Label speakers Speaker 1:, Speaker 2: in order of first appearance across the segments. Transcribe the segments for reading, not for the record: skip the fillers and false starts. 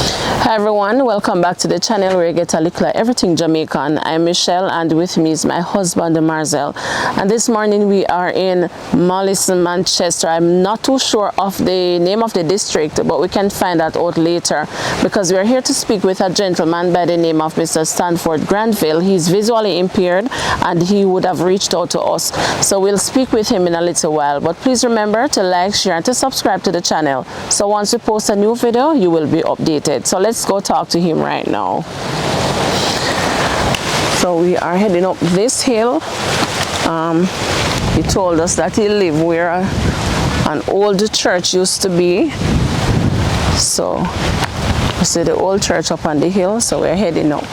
Speaker 1: Hi everyone, welcome back to the channel where you get a little everything Jamaican. I'm Michelle and with me is my husband Marcel. And this morning we are in Mollison Manchester. I'm not too sure of the name of the district, but we can find that out later because we are here to speak with a gentleman by the name of Mr. Standford Granville. He's visually impaired and he would have reached out to us. So we'll speak with him in a little while. But please remember to like, share and to subscribe to the channel. So once we post a new video, you will be updated. So let's go talk to him right now. So we are heading up this hill. He told us that he lived where an old church used to be. So you see the old church up on the hill, so we're heading up.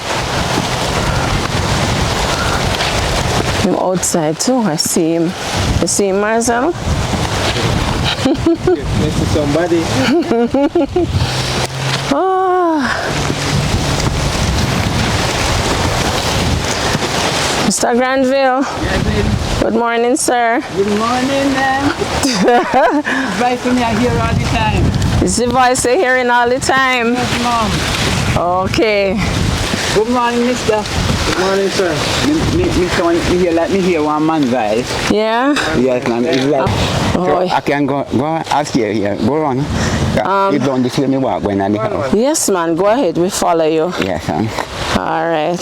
Speaker 1: Him outside too, I see him. You see him, Marcel?
Speaker 2: Next to somebody.
Speaker 1: Oh. Mr. Granville.
Speaker 2: Yes,
Speaker 1: good morning, sir.
Speaker 2: good morning, ma'am. Voice from here all the time.
Speaker 1: Is the voice you're hearing all the time?
Speaker 2: Yes, ma'am.
Speaker 1: Okay.
Speaker 2: Good morning, mister. Good morning, sir. Me hear one man's voice.
Speaker 1: Yeah?
Speaker 2: Yes, ma'am. It's like,
Speaker 1: Oh.
Speaker 2: so I can go ask you here. Go on. You don't see me walk when I'm here.
Speaker 1: Yes, man. Go ahead. We follow you.
Speaker 2: Yes, ma'am.
Speaker 1: All right.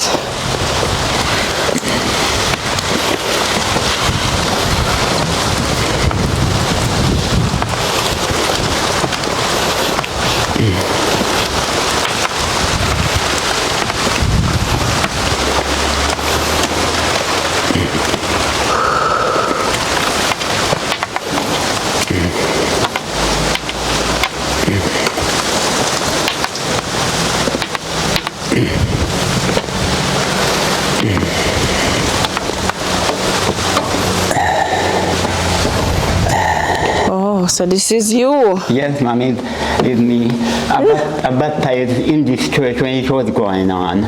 Speaker 1: Oh, so this is you.
Speaker 2: Yes, ma'am, it's me. I baptized in this church when it was going on.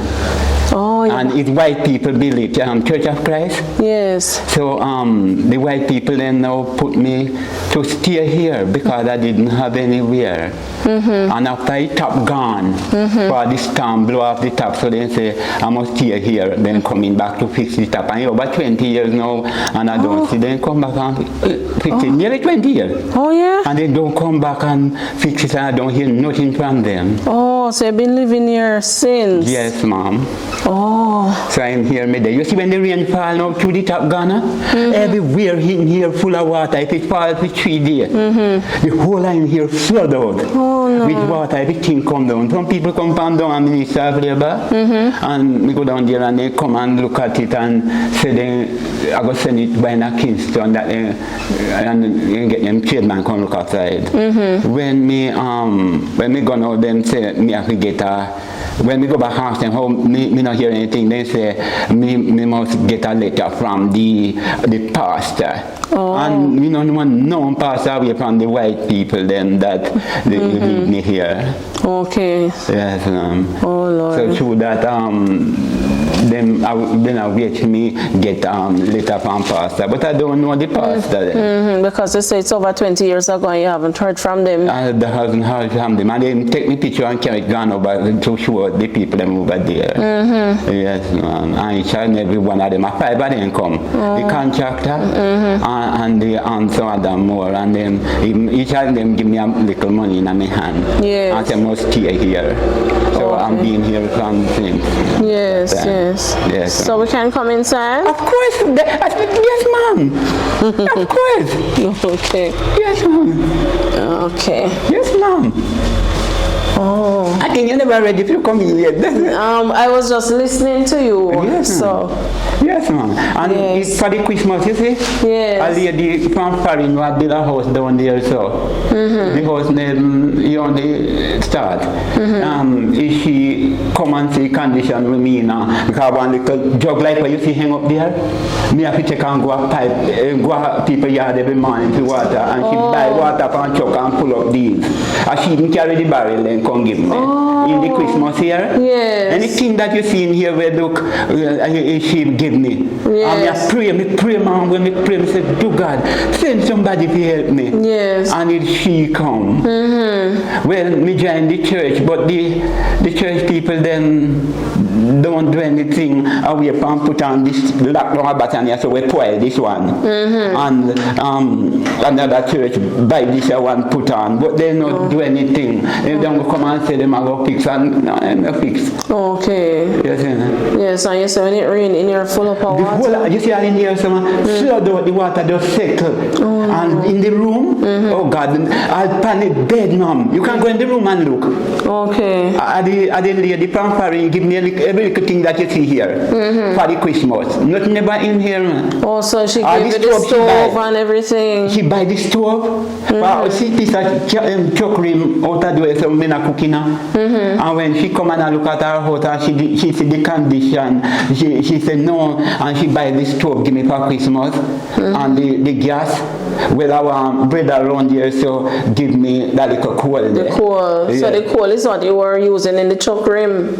Speaker 1: Oh, yeah.
Speaker 2: And it's white people build it, Church of Christ.
Speaker 1: Yes.
Speaker 2: So the white people then now put me to stay here because I didn't have anywhere. And after the top gone, for the storm blow off the top, so they say I must stay here, then coming back to fix the top. And over 20 years now, and I don't see them come back and fix it. Nearly 20 years.
Speaker 1: Oh, yeah?
Speaker 2: And they don't come back and fix it, and I don't hear nothing from them.
Speaker 1: Oh, so you've been living here since?
Speaker 2: Yes, ma'am.
Speaker 1: Oh.
Speaker 2: So I'm here midday. You see when the rain fall now through the top Ghana? Everywhere in here full of water. If it falls for 3 days, the whole line here flood out.
Speaker 1: Oh, no.
Speaker 2: With water, everything come down. Some people come from down and Minister of Labour. And we go down there and they come and look at it and say they I go send it by a Kingston that and get them chairman come look outside. When me go now them say me have to get a when we go back ask them how me not hear anything, they say me must get a letter from the pastor.
Speaker 1: Oh.
Speaker 2: And we don't want no pastor away from the white people then that they leave me here.
Speaker 1: Okay.
Speaker 2: Yes,
Speaker 1: Oh, Lord.
Speaker 2: so through that then I wait me get letter from pastor, but I don't know the pastor then.
Speaker 1: Because they say it's over 20 years ago and you haven't heard from them.
Speaker 2: I haven't heard from them, and they take me picture and carry it gone over to show the people them over there. Yes, ma'am. And each and every one of them, 5 of them come. The contractor and some of them more, and then each of them give me a little money in my hand.
Speaker 1: Yes.
Speaker 2: And I must stay here. So I'm being here from since.
Speaker 1: Yes, yes.
Speaker 2: Yes.
Speaker 1: So we can come inside?
Speaker 2: Of course. Yes, ma'am. Of course.
Speaker 1: Okay.
Speaker 2: Yes, ma'am.
Speaker 1: Okay.
Speaker 2: Yes, ma'am.
Speaker 1: Oh.
Speaker 2: I think you're never ready to come in yet.
Speaker 1: I was just listening to you.
Speaker 2: Yes,
Speaker 1: so.
Speaker 2: Yes, ma'am. And
Speaker 1: Yes.
Speaker 2: it's for the Christmas, you see?
Speaker 1: Yes.
Speaker 2: A lady from foreign who had built a house down there, so. The house name, you only start. If she come and see condition with me now, because one little jug like what you see hang up there, me have to take and go a pipe, go a people yard every morning to water, and she buy water from truck and pull up these. And she even carry the barrel and come give me. in the Christmas here.
Speaker 1: Yes.
Speaker 2: Anything that you see in here, where look, she give me.
Speaker 1: Yes.
Speaker 2: And me pray, man. When me pray, me say, do God, send somebody to help me.
Speaker 1: Yes.
Speaker 2: And she come. Well, me join the church, but the church people then don't do anything. We put on this lockdown button, so we spoil this one. And another church buy this one put on, but they don't do anything. They don't come and say them I go fix, and no fix.
Speaker 1: Okay.
Speaker 2: Yes,
Speaker 1: yes, and you say when it rain in here full of water.
Speaker 2: Whole, you see in here, flood out, the water just settle. And in the room, oh God, I'll panic bed, mom. You can go in the room and look.
Speaker 1: Okay.
Speaker 2: I didn't lay the pampering, give me every little thing that you see here for the Christmas. Nothing never in here, man.
Speaker 1: Oh, so she gave you the stove and everything.
Speaker 2: She buy the stove. Well, see this chocolate out of the way, so I'm cooking now. And when she come and I look at her house, and she see the condition. She said no, and she buy the stove, give me for Christmas, and the gas. Well, I want bread around here, so give me that little coal.
Speaker 1: The coal. Yeah. So the coal is what you were using in the chuck rim.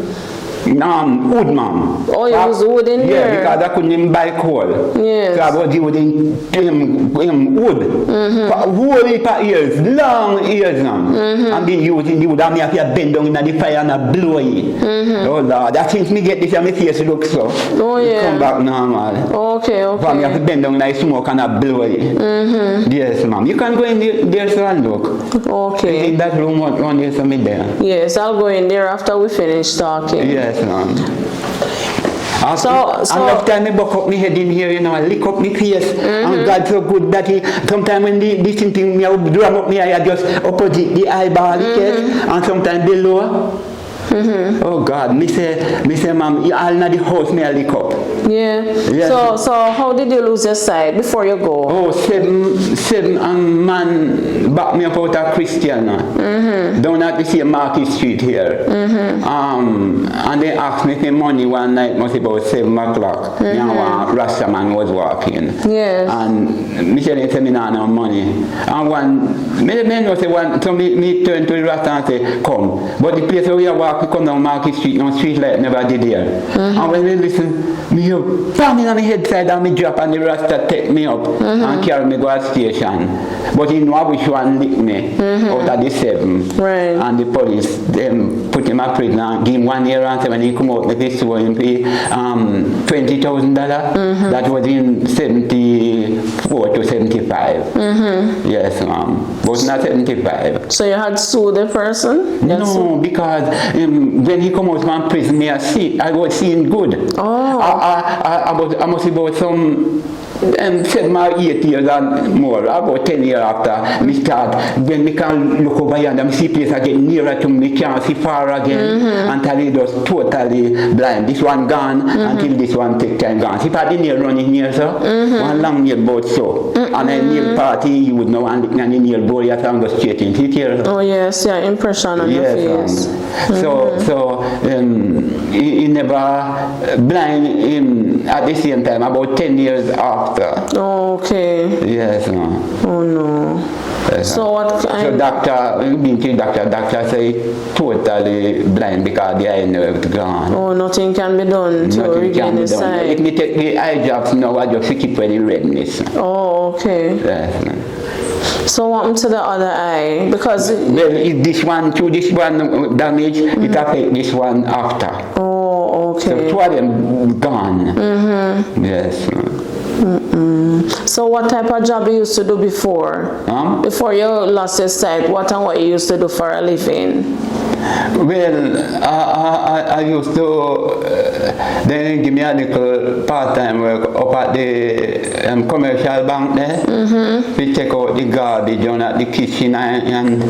Speaker 2: Wood, ma'am.
Speaker 1: Oh, you use wood in here?
Speaker 2: Yeah, because I couldn't even buy coal.
Speaker 1: Yes.
Speaker 2: So I was using wood. For whole heap of years, long years now. I've been using the wood, and I have to bend down in the fire and I blow it. Oh Lord, that since me get this and my face look so.
Speaker 1: Oh yeah.
Speaker 2: Come back normal. For
Speaker 1: Okay,
Speaker 2: me, I have to bend down in the smoke and I blow it. Yes, ma'am. You can go in there so and look.
Speaker 1: Okay.
Speaker 2: In that room one there, so me there.
Speaker 1: Yes, I'll go in there after we finish talking.
Speaker 2: Yes, ma'am.
Speaker 1: So
Speaker 2: enough time I buck up my head in here, you know, I lick up my face, and God so good that he, sometimes when this thing me, I would drum up my eye, I just opposite the eyeball, and sometimes below. Oh God, me say, ma'am, you all in the house, me I lick up.
Speaker 1: Yeah. Yes. So how did you lose your sight before you go?
Speaker 2: Oh, seven man back me up out of Christian. Down at the same Market Street here. And they asked me for money one night, must be about 7 o'clock. You know, Rasta man was walking.
Speaker 1: Yes.
Speaker 2: And me said, they me no money. And me know say so me turn to the Rasta and say, come. But the place where we are walking, come down Market Street, no street light never did there. And when they listen, me bang on my head side and me drop and the Rasta take me up and carry me go to the station. But he know which one lick me out of the 7.
Speaker 1: Right.
Speaker 2: And the police them put him in prison and give him 1 year and when he come out the festival him pay $20,000. That was in 74 to 75. Yes, ma'am. But not 75.
Speaker 1: So you had sued the person?
Speaker 2: No, because when he come out from prison, I was seeing good.
Speaker 1: Oh.
Speaker 2: I must about some 7 or 8 years and more, about 10 years after me start, when me can look over here and I see place again nearer to me, can't see far again, until it was totally blind. This one gone until this one take time gone. See part the nail running here, so one long nail board so, and a nail party you would know and the nail board you have to go straight in. See here?
Speaker 1: Oh yes, yeah, impression on your face.
Speaker 2: So he never blind him at the same time, about 10 years after.
Speaker 1: Okay.
Speaker 2: Yes, no.
Speaker 1: Oh no.
Speaker 2: Yes,
Speaker 1: so what kind?
Speaker 2: So doctor say totally blind because the eye nerve gone.
Speaker 1: Oh, nothing can be done to regain the sight.
Speaker 2: If me take the eye drops now, I just keep any redness.
Speaker 1: Oh, okay.
Speaker 2: Yes, no.
Speaker 1: So what happened to the other eye? Because
Speaker 2: well, if this one damage, it affect this one after.
Speaker 1: Oh, okay.
Speaker 2: So 2 of them gone. Yes.
Speaker 1: So what type of job you used to do before? Before you lost your sight, what you used to do for a living?
Speaker 2: Well, I used to then give me a little part-time work up at the commercial bank there. We take out the garbage down at the kitchen and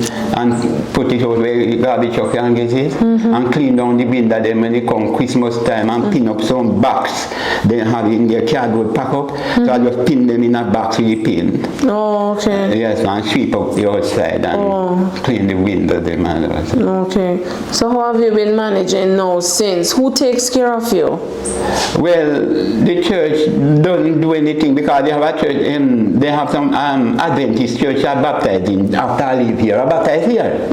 Speaker 2: put it out where the garbage truck can get it, and clean down the bin that them when they come Christmas time and pin up some box they have in their cardboard pack up. So I just pin them in a box with the pin.
Speaker 1: Oh, okay.
Speaker 2: Yes, and sweep up the outside and clean the window them and
Speaker 1: okay. So how have you been managing now since? Who takes care of of you?
Speaker 2: Well, the church doesn't do anything because they have a church, they have some Adventist church that baptizing after I leave here. I baptize here.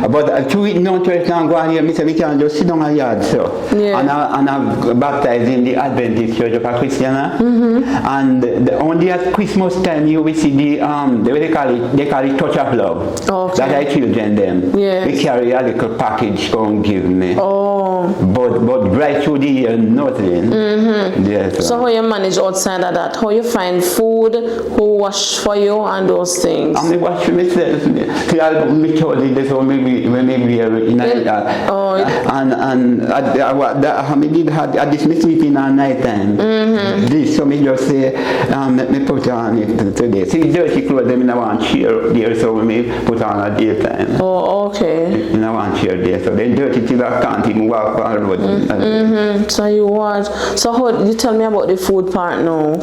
Speaker 2: But to no church now go on here, I say, we can just sit down a yard, so.
Speaker 1: Yeah.
Speaker 2: And I baptize in the Adventist church of a Christian. And only at Christmas time you will see the, they call it touch of love.
Speaker 1: Okay.
Speaker 2: That I children them.
Speaker 1: Yes.
Speaker 2: We carry a little package come give me.
Speaker 1: Oh.
Speaker 2: But right through the year, nothing. Yes,
Speaker 1: So how you manage outside of that? How you find food, who wash for you and those things?
Speaker 2: I mean, watch myself. See, I'll be told this when we are in that.
Speaker 1: Oh.
Speaker 2: And I dismissed it in our night time. This, so me just say, let me put on it today. See, dirty clothes, I mean, I want cheer there, so we put on a daytime.
Speaker 1: Oh, okay.
Speaker 2: And I want cheer there, so then dirty till I can't even walk on the road.
Speaker 1: So you what? So how you tell me about the food part now?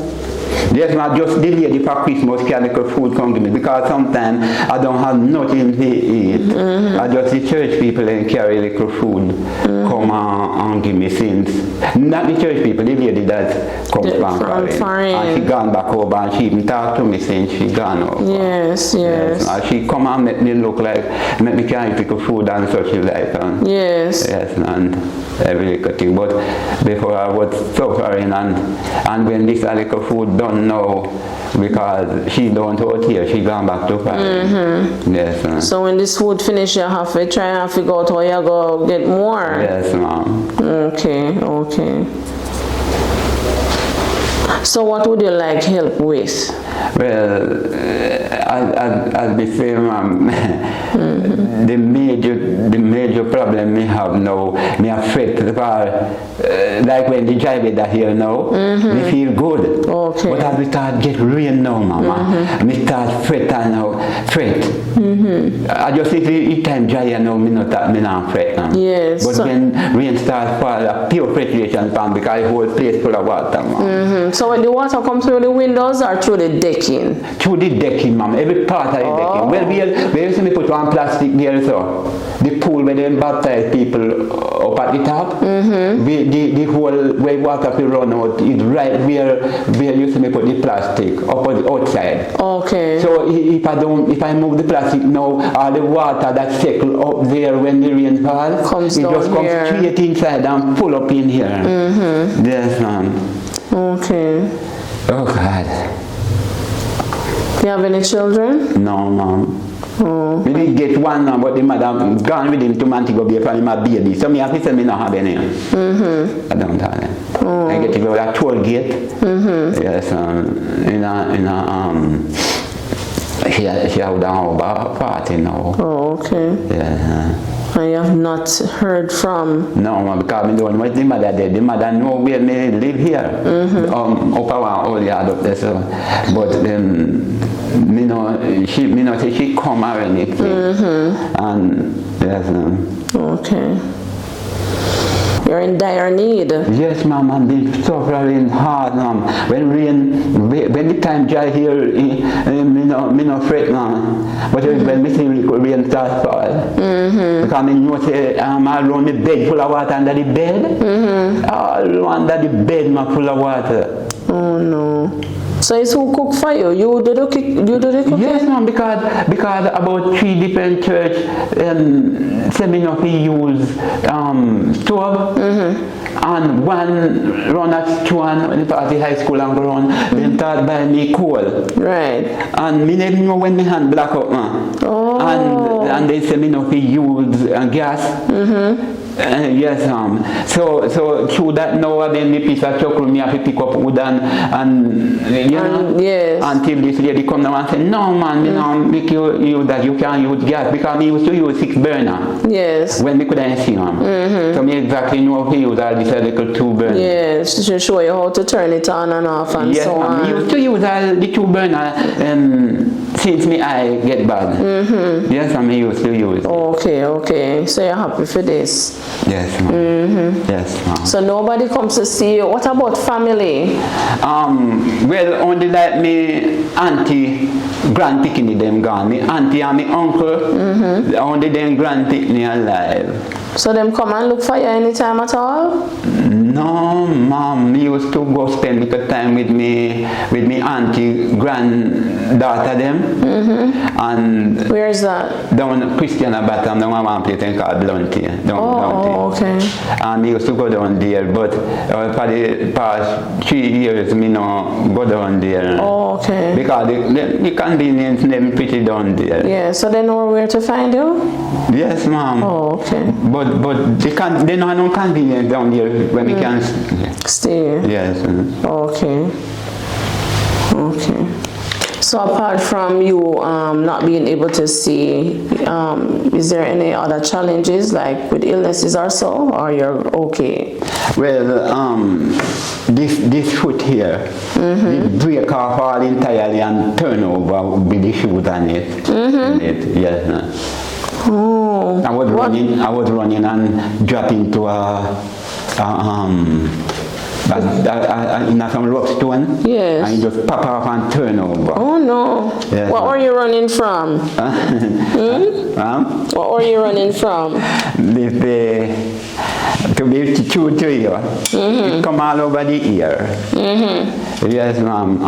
Speaker 2: Yes, I just the lady for Christmas carry food come to me because sometimes I don't have nothing to eat. I just the church people and carry little food come and give me since. Not the church people, the lady that comes from foreign. And she gone back over and she even talk to me since she gone over.
Speaker 1: Yes.
Speaker 2: And she come and make me look like, make me carry little food and such like.
Speaker 1: Yes,
Speaker 2: and every little thing. But before I was suffering and when this little food don't know because she don't out here, she gone back to Paris. Yes.
Speaker 1: So when this food finish, you have to try and figure out how you go get more.
Speaker 2: Yes, ma'am.
Speaker 1: Okay. So what would you like help with?
Speaker 2: Well, I'll be saying, the major problem me have now, me afraid like when the drive that here now, me feel good.
Speaker 1: Okay.
Speaker 2: But as we start get rain now, mama, me start fret now, I just think each time dry now, me not fret now.
Speaker 1: Yes.
Speaker 2: But when rain starts fall, pure frustration come because the whole place full of water, mama.
Speaker 1: So when the water comes through the windows or through the decking?
Speaker 2: Through the decking, ma'am. Every part of the decking. Well, we used to put one plastic there, so the pool where they baptize people up at the top. The whole way water will run out is right where used to put the plastic up on the outside.
Speaker 1: Okay.
Speaker 2: So if I move the plastic now, all the water that circle up there when the rain falls, it just comes straight inside and pull up in here. Yes, ma'am.
Speaker 1: Okay.
Speaker 2: Oh God.
Speaker 1: Do you have any children?
Speaker 2: No, ma'am. We did get one now, but the mother gone with him to Montego Bay for my baby. So me have to say me not have any. I don't have any. I get to go to that toll gate. Yes, she have down over party now.
Speaker 1: Oh, okay.
Speaker 2: Yeah.
Speaker 1: I have not heard from.
Speaker 2: No, because I don't know what the mother did. The mother know where me live here. Up around all yard up there. So, but me know she come or anything. And yes.
Speaker 1: Okay. You're in dire need.
Speaker 2: Yes, ma'am, I'm been suffering hard, ma'am. When the time dry here, me no fret, ma'am. But when me see rain start fall, because me know say all around the bed full of water under the bed, all under the bed, ma full of water.
Speaker 1: Oh no. So it's who cook for you? You do the cooking?
Speaker 2: Yes, ma'am, because about 3 different church say me not use stove and one run at Chuan when at the high school and run, then start buy me coal.
Speaker 1: Right.
Speaker 2: And me never know when my hand black up, man.
Speaker 1: Oh.
Speaker 2: And they say me not use gas. Yes, so through that now then the piece of chocolate me have to pick up wood and you know,
Speaker 1: yes.
Speaker 2: Until this lady come down and say, no man, you know, make you that you can use gas because me used to use 6 burner.
Speaker 1: Yes.
Speaker 2: When me couldn't see them. So me exactly know how to use all this little 2 burner.
Speaker 1: Yes, to show you how to turn it on and off and
Speaker 2: yes,
Speaker 1: so on.
Speaker 2: Yes, used to use all the 2 burner since me I get bad. Yes, I used to use.
Speaker 1: Okay. So you're happy for this?
Speaker 2: Yes, ma'am. Yes, ma'am.
Speaker 1: So nobody comes to see you. What about family?
Speaker 2: Well, only like me auntie, grand picking them gone. Me auntie and me uncle, only them grand picking alive.
Speaker 1: So them come and look for you anytime at all?
Speaker 2: No, Mom. Me used to go spend little time with me auntie, granddaughter them. And
Speaker 1: where is that?
Speaker 2: down Christian Bottom, down one place called Blunty.
Speaker 1: Oh, okay.
Speaker 2: And me used to go down there, but for the past 3 years, me no go down there.
Speaker 1: Oh, okay.
Speaker 2: Because the convenience them pretty down there.
Speaker 1: Yeah, so they know where to find you?
Speaker 2: Yes, Mom.
Speaker 1: Oh, okay.
Speaker 2: But they don't have no convenience down there when we can
Speaker 1: stay.
Speaker 2: Yes.
Speaker 1: Okay. Okay. So apart from you not being able to see, is there any other challenges like with illnesses or so, or you're okay?
Speaker 2: Well, this foot here, it break off all entirely and turn over with the shoes on it. Yes.
Speaker 1: Oh.
Speaker 2: I was running and drop into some rock stone.
Speaker 1: Yes.
Speaker 2: And it just pop off and turn over.
Speaker 1: Oh no.
Speaker 2: Yes.
Speaker 1: What were you running from? What were you running from?
Speaker 2: To be true to you. It come all over the ear. Yes, ma'am.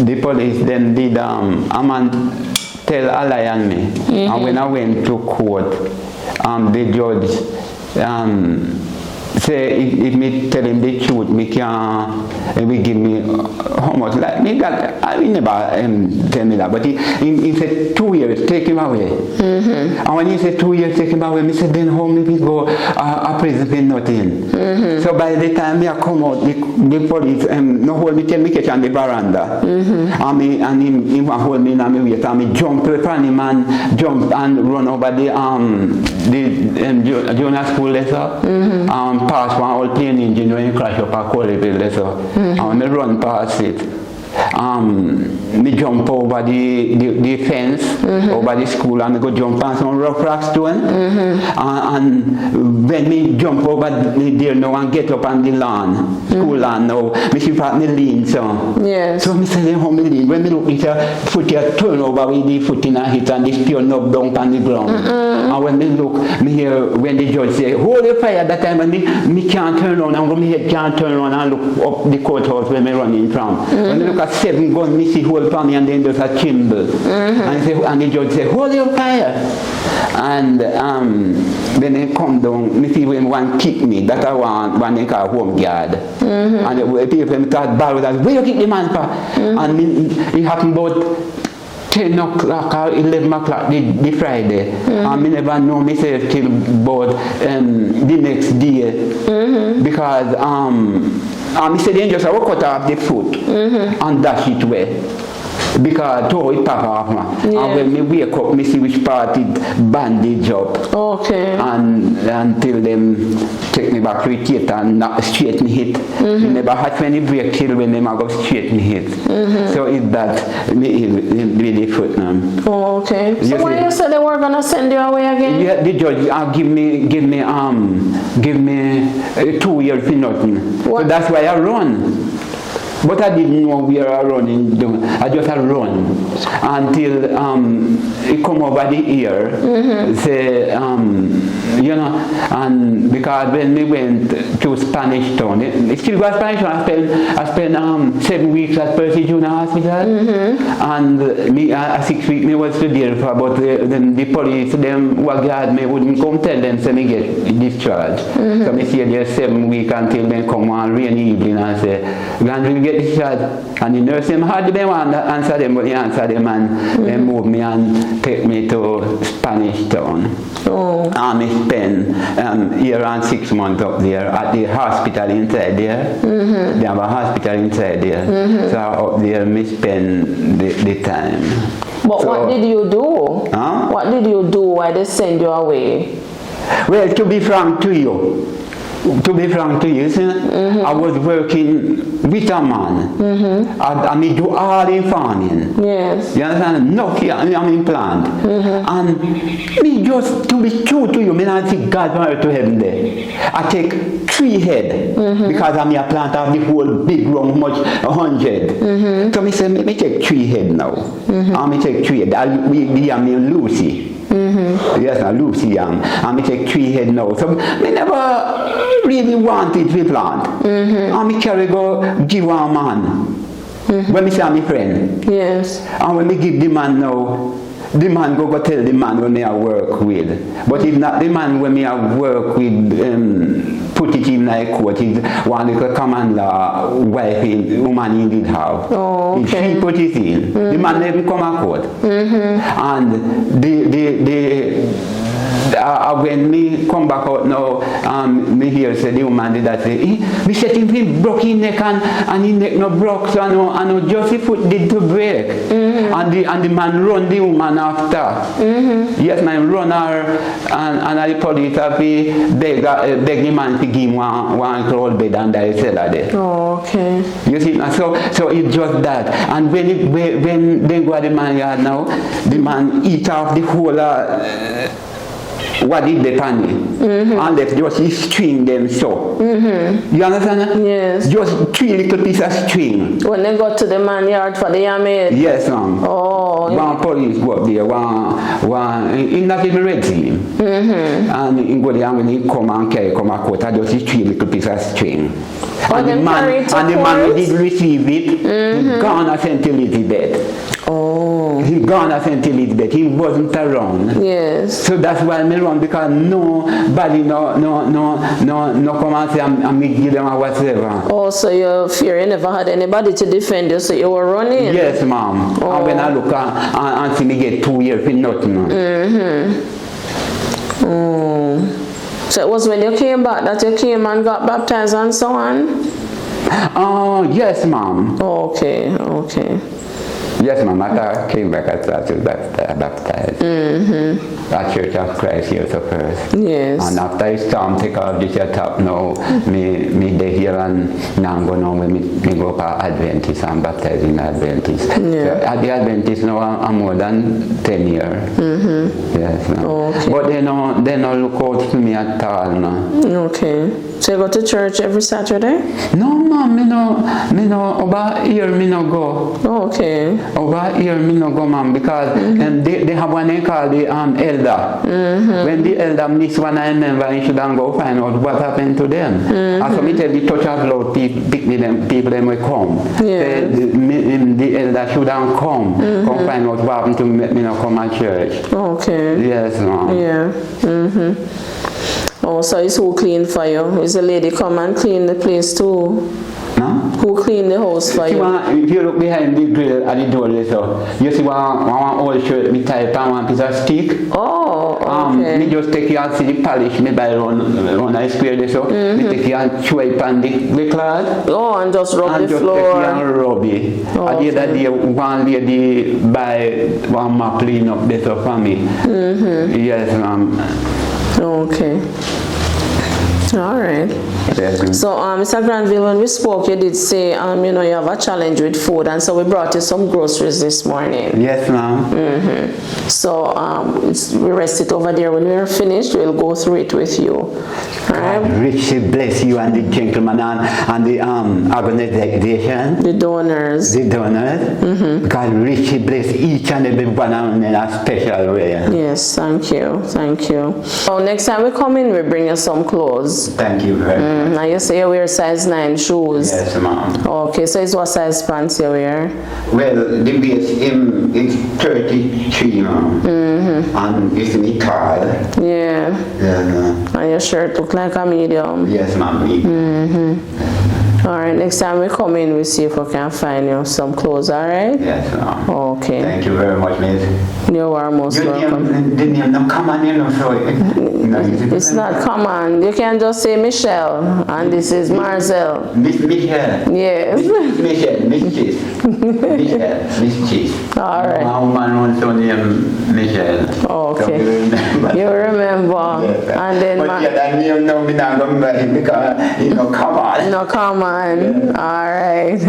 Speaker 2: The police then did a man tell a lie on me. And when I went to court, the judge say if me tell him the truth, me can give me how much. Like me got, I never tell me that, but he said 2 years, take him away. And when he said 2 years, take him away, me said then how me go a prison for nothing. So by the time I come out, the police no hold me, tell me catch on the veranda. And he hold me in my waist, and me jump upon him and jump and run over the junior school lesson. Pass one old plane engine when you crash up a Coleville lesson. And me run past it. Me jump over the fence over the school, and me go jump on some rough rock stone. And when me jump over there now and get up on the lawn, school lawn now, me see part me lean so.
Speaker 1: Yes.
Speaker 2: So me say how me lean. When me look at her foot here turn over with the foot in a hit and the spear knock down on the ground. And when me look, me hear when the judge say, hold the fire that time, and me can't turn around, and when me head can't turn around and look up the courthouse where me running from. When me look at 7 guns, me see hold for me, and then there's a chimble. And the judge say, hold your fire. And when they come down, me see when one kick me, that I want one they call home guard. And the people start borrow that, where you kick the man for? And it happened about 10 o'clock or 11 o'clock the Friday. And me never know myself till about the next day. Because me said they just have cut off the foot and dash it away. Because it pop off, man.
Speaker 1: Yeah.
Speaker 2: And when me wake up, me see which part it bandage up.
Speaker 1: Okay.
Speaker 2: And until them take me back to the theater and not straighten hit. Me never had many break till when them go straighten hit. So it's that me really foot now.
Speaker 1: Oh, okay. So why you said they were gonna send you away again?
Speaker 2: Yeah, the judge give me 2 years for nothing.
Speaker 1: What?
Speaker 2: So that's why I run. But I didn't know where I running. I just run until it come over the ear. Say, and because when we went to Spanish Town, it still was Spanish Town. I spent 7 weeks at Percy Junior Hospital, and me 6 weeks me was there for. But the police them who guard me wouldn't come tell them so me get discharged. So me stay there 7 weeks until they come one rainy evening and say, Granville get discharged. And the nurse them hardly they want to answer them, but they answer them and they move me and take me to Spanish Town.
Speaker 1: Oh.
Speaker 2: And I spent year and 6 months up there at the hospital inside there. They have a hospital inside there. So up there I spend the time.
Speaker 1: But so, what did you do?
Speaker 2: Huh?
Speaker 1: What did you do? Why they send you away?
Speaker 2: Well, to be frank to you, see, I was working with a man. I do all the farming.
Speaker 1: Yes.
Speaker 2: You understand? No, I'm in plant. And me just, to be true to you, me not think God want to heaven there. I take 3 head because I'm a plant of the whole big round much 100. So me say, me take 3 head now. And me take 3 head. We are me Lucy. Yes, now Lucy Young. And me take 3 head now. So me never really wanted to plant. And me carry go give one man. When me say my friend.
Speaker 1: Yes.
Speaker 2: And when me give the man now, the man go tell the man when me I work with. But if not the man when me I work with, put it in like court, is one little commander wife in woman in the house.
Speaker 1: Oh, okay.
Speaker 2: She put it in. The man never come a court. And when me come back out now, me hear say the woman did that say, me set him broke his neck and his neck no broke, so I know just his foot did to break. And the man run the woman after. Yes, man run her and the police have to beg the man to give him one cloth bed under the cellar there.
Speaker 1: Oh, okay.
Speaker 2: You see, so it's just that. And when they go to the man yard now, the man eat off the whole what did they pan and they just string them so. You understand?
Speaker 1: Yes.
Speaker 2: Just 3 little pieces of string.
Speaker 1: When they got to the man yard for the yamid?
Speaker 2: Yes, ma'am.
Speaker 1: Oh.
Speaker 2: One police go up there, one in not even red him. And he go there and when he come and carry come a court, I just 3 little pieces of string. And the man did receive it, he gone and sent to Elizabeth.
Speaker 1: Oh.
Speaker 2: He gone and sent to Elizabeth. He wasn't around.
Speaker 1: Yes.
Speaker 2: So that's why me run, because nobody no come and say I'm give them or whatsoever.
Speaker 1: Oh, so you fear you never had anybody to defend you, so you were running?
Speaker 2: Yes, ma'am.
Speaker 1: Oh.
Speaker 2: And when I look and see me get 2 years for nothing.
Speaker 1: So it was when you came back that you came and got baptized and so on?
Speaker 2: Oh, yes, ma'am.
Speaker 1: Oh, okay, okay.
Speaker 2: Yes, ma'am. After I came back, I started baptized. At Church of Christ here to first.
Speaker 1: Yes.
Speaker 2: And after I start take off this top now, me dey here and now go now when me go up Adventist and baptized in Adventist.
Speaker 1: Yeah.
Speaker 2: So at the Adventist now I'm more than 10 years. Yes, ma'am.
Speaker 1: Okay.
Speaker 2: But they no look out to me at all now.
Speaker 1: Okay. So you go to church every Saturday?
Speaker 2: No, ma'am, me no over here me no go.
Speaker 1: Oh, okay.
Speaker 2: Over here me no go, ma'am, because they have one they call the elder. When the elder miss one, I remember he should go find out what happened to them. And so me tell the touch of Lord people them will come.
Speaker 1: Yeah.
Speaker 2: The elder should come find out what happened to me no come at church.
Speaker 1: Okay.
Speaker 2: Yes, ma'am.
Speaker 1: Yeah. Oh, so it's who clean for you? Is the lady come and clean the place too?
Speaker 2: No?
Speaker 1: Who clean the house for you?
Speaker 2: If you look behind the grill at the door there, so you see one old shirt me type and one piece of stick.
Speaker 1: Oh, okay.
Speaker 2: Me just take you and see the polish me buy run a square there, so me take you and swipe on the cloth.
Speaker 1: Oh, and just rub
Speaker 2: and
Speaker 1: the
Speaker 2: just
Speaker 1: floor.
Speaker 2: Take you and rub it.
Speaker 1: Oh,
Speaker 2: At the other day, one lady buy one map clean up there for me. Yes, ma'am.
Speaker 1: Okay. All right.
Speaker 2: Yes,
Speaker 1: So, Mr. Granville, when we spoke, you did say, you know, you have a challenge with food, and so we brought you some groceries this morning.
Speaker 2: yes, ma'am.
Speaker 1: So, we rest it over there. When we're finished, we'll go through it with you. All right?
Speaker 2: Richly bless you and the gentleman and the organization.
Speaker 1: The donors.
Speaker 2: The donors. God richly bless each and every one of them in a special way.
Speaker 1: Yes, thank you. Thank you. So, next time we come in, we bring you some clothes.
Speaker 2: Thank you very much.
Speaker 1: Now you say you wear size 9 shoes.
Speaker 2: Yes, ma'am.
Speaker 1: Okay, so it's what size pants you wear?
Speaker 2: Well, the base is 33, ma'am. And it's me tall.
Speaker 1: Yeah.
Speaker 2: Yeah, ma'am.
Speaker 1: And your shirt look like a medium.
Speaker 2: Yes, ma'am.
Speaker 1: All right, next time we come in, we'll see if we can find you some clothes, all right?
Speaker 2: Yes, ma'am.
Speaker 1: Okay.
Speaker 2: Thank you very much, miss.
Speaker 1: You are most welcome.
Speaker 2: The name no common, you know, so
Speaker 1: It's not common. You can just say Michelle, and this is Marcel.
Speaker 2: Miss Michelle.
Speaker 1: Yes.
Speaker 2: Michelle, Miss Cheese. Michelle, Miss Cheese.
Speaker 1: All right.
Speaker 2: My woman wants to name Michelle.
Speaker 1: Okay.
Speaker 2: So you remember.
Speaker 1: You remember.
Speaker 2: Yes,
Speaker 1: And then
Speaker 2: but yeah, that name no me not going to because you know come on.
Speaker 1: no, come on. All right.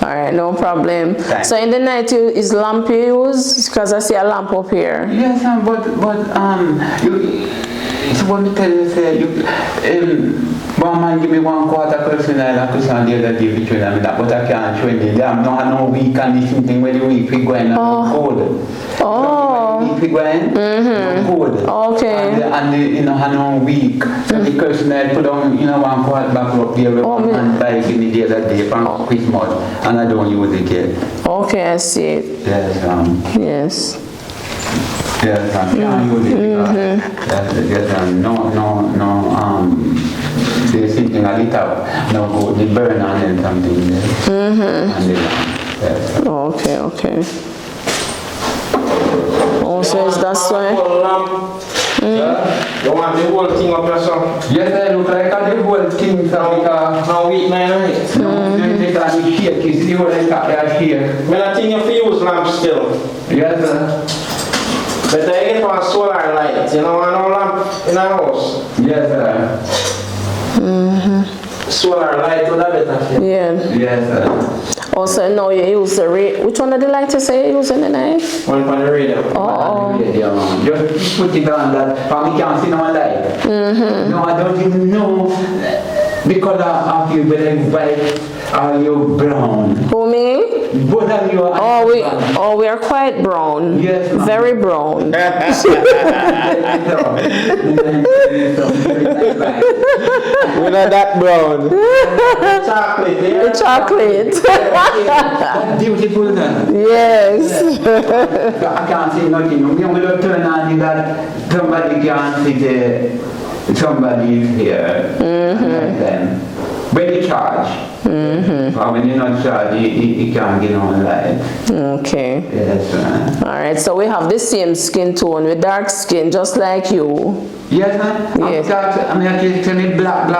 Speaker 1: All right, no problem.
Speaker 2: Thanks.
Speaker 1: So in the night, is lamp you use? Because I see a lamp up here.
Speaker 2: Yes, but you. So what me tell you say One man give me 1/4 person I could send the other day between them that, but I can't train it. I'm not no week and this thing when the week we go in and cold.
Speaker 1: Oh.
Speaker 2: We go in, cold.
Speaker 1: Okay.
Speaker 2: And you know, I know week. So the person I put on, you know, 1/4 back up there and buy it me the other day from Christmas, and I don't use it yet.
Speaker 1: Okay, I see it.
Speaker 2: Yes.
Speaker 1: Yes.
Speaker 2: Yes, I can't use it because no, there's something a little, no go, the burn on them something there. And yes.
Speaker 1: Okay. Also, is that why?
Speaker 3: You want the whole thing up yourself?
Speaker 2: Yes, I look like the whole thing from
Speaker 3: How weak man are it?
Speaker 2: no, they can't shake, you see what I got there here.
Speaker 3: When I think you use lamp still.
Speaker 2: Yes, sir.
Speaker 3: But I get one solar light, you know, I know lamp in a house.
Speaker 2: Yes, sir.
Speaker 3: Solar light would have better for you.
Speaker 1: Yeah.
Speaker 2: Yes, sir.
Speaker 1: Also, now you use the which one of the lights you say you're using the night?
Speaker 3: One for the radio.
Speaker 2: Just put it on that, for me can't see no light. No, I don't even know the color of you, whether it's white or you brown.
Speaker 1: Who, me?
Speaker 2: Both of you are
Speaker 1: we are quite brown.
Speaker 2: Yes, ma'am.
Speaker 1: Very brown.
Speaker 3: We're not that brown. Chocolate, yeah?
Speaker 1: The chocolate.
Speaker 2: That's beautiful then.
Speaker 1: Yes.
Speaker 2: I can't see nothing. I'm going to turn on that somebody can't see somebody is here. And then when you charge. But when you're not charged, you can't get on light.
Speaker 1: Okay.
Speaker 2: Yes, sir.
Speaker 1: Alright, so we have the same skin tone with dark skin, just like you.
Speaker 2: Yes, sir.
Speaker 1: Yes.
Speaker 2: I'm actually black. You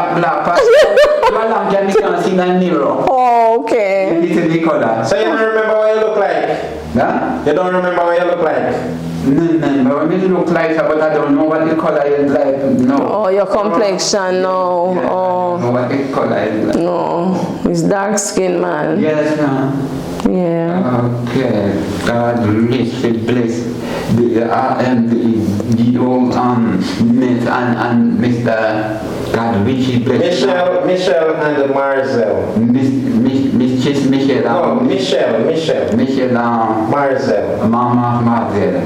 Speaker 2: are long time you can't see that mirror.
Speaker 1: Oh, okay.
Speaker 2: It's a big color.
Speaker 3: So you don't remember what you look like?
Speaker 2: Huh?
Speaker 3: You don't remember what you look like?
Speaker 2: No, I mean, look like her, but I don't know what the color is like. No.
Speaker 1: Oh, your complexion, no.
Speaker 2: Yes, I don't know what the color is like.
Speaker 1: No, it's dark skin, man.
Speaker 2: Yes, ma'am.
Speaker 1: Yeah.
Speaker 2: Okay. God bless the old Miss and Mr. God richly bless.
Speaker 3: Michelle and Marcel.
Speaker 2: Miss Michelle.
Speaker 3: No, Michelle.
Speaker 2: Michelle.
Speaker 3: Marcel.
Speaker 2: Mama Marcel.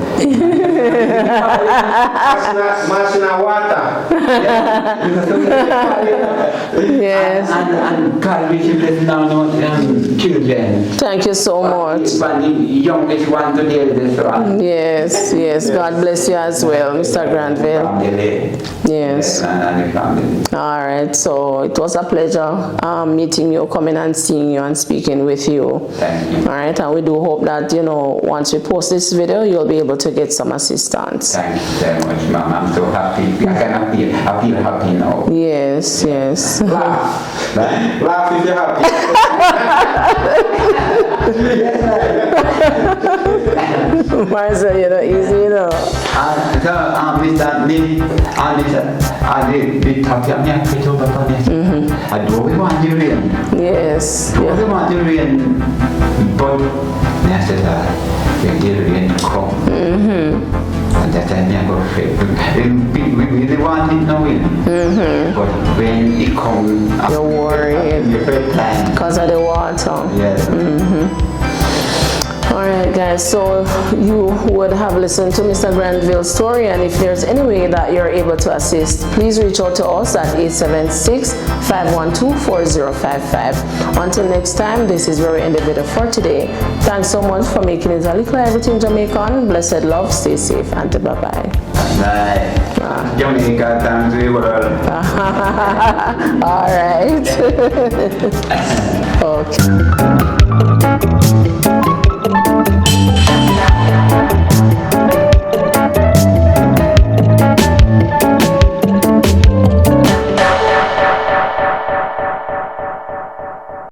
Speaker 3: Masina water.
Speaker 1: Yes.
Speaker 2: And God richly bless now children.
Speaker 1: Thank you so much.
Speaker 2: But the youngest one to the eldest one.
Speaker 1: Yes. God bless you as well, Mr. Granville. Yes.
Speaker 2: And the family.
Speaker 1: All right. So it was a pleasure meeting you, coming and seeing you and speaking with you.
Speaker 2: Thank you.
Speaker 1: All right. And we do hope that, once we post this video, you'll be able to get some assistance.
Speaker 2: Thank you very much, Mom. I'm so happy. I feel happy now.
Speaker 1: Yes.
Speaker 3: Laugh. Laugh if you're happy.
Speaker 1: Marcel, easy,
Speaker 2: I don't want to rain.
Speaker 1: Yes.
Speaker 2: I don't want to rain, but I said, the rain come. And that time I got afraid. We really want it now, but when it comes,
Speaker 1: You're worried
Speaker 2: you feel time.
Speaker 1: because of the water.
Speaker 2: Yes.
Speaker 1: Alright guys, so you would have listened to Mr. Granville's story, and if there's any way that you're able to assist, please reach out to us at 876-512-4055. Until next time, this is where we end the video for today. Thanks so much for making it a Likkle Everything Jamaican. Blessed love, stay safe, and bye-bye.
Speaker 2: Bye. Jamaica, thanks to the world.
Speaker 1: Alright. Okay.